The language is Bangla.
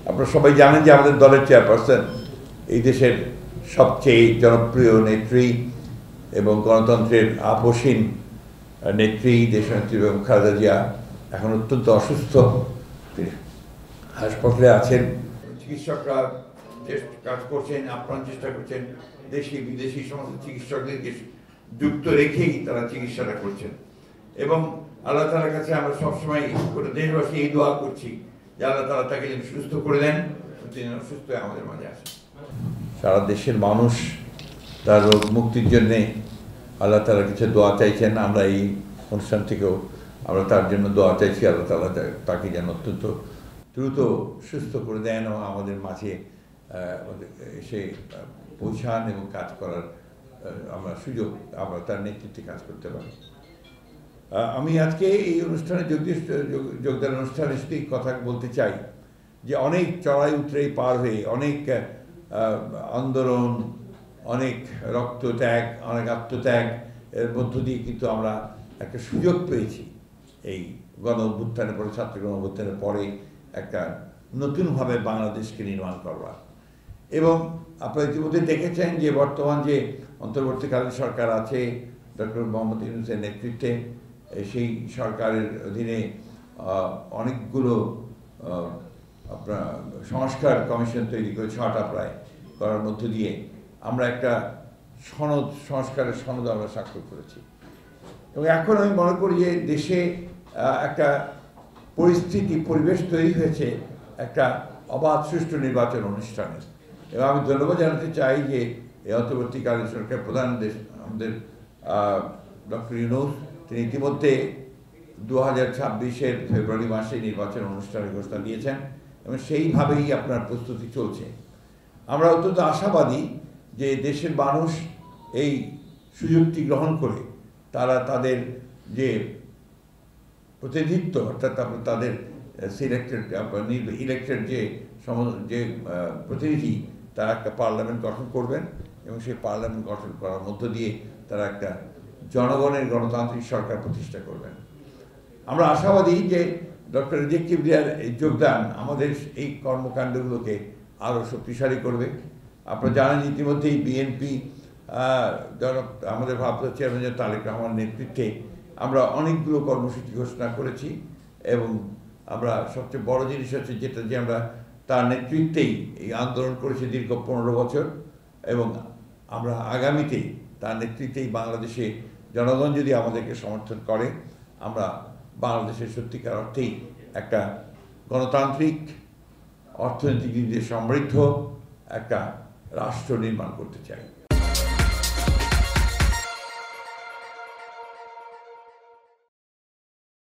আপনারা সবাই জানেন যে আমাদের দলের চেয়ারপারসন এই দেশের সবচেয়ে জনপ্রিয় নেত্রী এবং গণতন্ত্রের আপসীন নেত্রী দেশনেত্রী এবং খালেদা জিয়া এখন অত্যন্ত অসুস্থ, হাসপাতালে আছেন। চিকিৎসকরা কাজ করছেন, আপ্রাণ চেষ্টা করছেন, দেশি বিদেশি সমস্ত চিকিৎসকদেরকে যুক্ত রেখেই তারা চিকিৎসাটা করছেন। এবং আল্লাহ তাআলার কাছে আমরা সবসময় দেশবাসী এই দোয়া করছি যে আল্লাহ তাআলা তাকে যেন সুস্থ করে দেন, তিনি সুস্থ হয়ে আমাদের মাঝে আসেন। সারা দেশের মানুষ তার রোগ মুক্তির জন্যে আল্লাহ তাআলার কাছে দোয়া চাইছেন। আমরা এই অনুষ্ঠান থেকেও আমরা তার জন্য দোয়া চাইছি, আল্লাহ তাআলা তাকে যেন অত্যন্ত দ্রুত সুস্থ করে দেন এবং আমাদের মাঝে এসে পৌঁছান এবং কাজ করার আমরা তার নেতৃত্বে কাজ করতে পারি। আমি আজকে এই অনুষ্ঠানে যোগদান অনুষ্ঠানে শুধু কথা বলতে চাই যে অনেক চড়াই উতরাই পার হয়ে, অনেক আন্দোলন, অনেক রক্তত্যাগ, অনেক আত্মত্যাগ এর মধ্য দিয়ে কিন্তু আমরা একটা সুযোগ পেয়েছি এই গণ অভ্যুত্থানের পরে, ছাত্র গণ অভ্যুত্থানের পরে একটা নতুনভাবে বাংলাদেশকে নির্মাণ করবার। এবং আপনারা ইতিমধ্যে দেখেছেন যে বর্তমান যে অন্তর্বর্তীকালীন সরকার আছে ডক্টর মোহাম্মদ ইউনূসের নেতৃত্বে, সেই সরকারের অধীনে অনেকগুলো আপনার সংস্কার কমিশন তৈরি করে 6টা প্রায় করার মধ্য দিয়ে আমরা একটা সংস্কারের সনদ আমরা স্বাক্ষর করেছি। এবং এখন আমি মনে করি যে দেশে একটা পরিবেশ তৈরি হয়েছে একটা অবাধ সুষ্ঠু নির্বাচন অনুষ্ঠানের। এবং আমি ধন্যবাদ জানাতে চাই যে এই অন্তর্বর্তীকালীন সরকার প্রধান আমাদের ডক্টর ইউনূস, তিনি ইতিমধ্যে 2026-এর ফেব্রুয়ারি মাসে নির্বাচন অনুষ্ঠানের ঘোষণা দিয়েছেন এবং সেইভাবেই আপনার প্রস্তুতি চলছে। আমরা অত্যন্ত আশাবাদী যে দেশের মানুষ এই সুযোগটি গ্রহণ করে তারা তাদের যে প্রতিনিধিত্ব, অর্থাৎ তাদের ইলেক্টেড যে প্রতিনিধি, তারা একটা পার্লামেন্ট গঠন করবেন এবং সেই পার্লামেন্ট গঠন করার মধ্য দিয়ে তারা একটা জনগণের গণতান্ত্রিক সরকার প্রতিষ্ঠা করবেন। আমরা আশাবাদী যে ডক্টর রিজেক কিবরিয়ার এই যোগদান আমাদের এই কর্মকাণ্ডগুলোকে আরও শক্তিশালী করবে। আপনারা জানেন ইতিমধ্যেই বিএনপি আমাদের ভারপ্রাপ্ত চেয়ারম্যান তারেক রহমানের নেতৃত্বে আমরা অনেকগুলো কর্মসূচি ঘোষণা করেছি এবং আমরা সবচেয়ে বড় জিনিস হচ্ছে যেটা যে আমরা তার নেতৃত্বেই এই আন্দোলন করেছি দীর্ঘ 15 বছর এবং আমরা আগামীতে তার নেতৃত্বেই বাংলাদেশে জনগণ যদি আমাদেরকে সমর্থন করে আমরা বাংলাদেশের সত্যিকার অর্থেই একটা গণতান্ত্রিক, অর্থনৈতিক দিক দিয়ে সমৃদ্ধ একটা রাষ্ট্র নির্মাণ করতে চাই।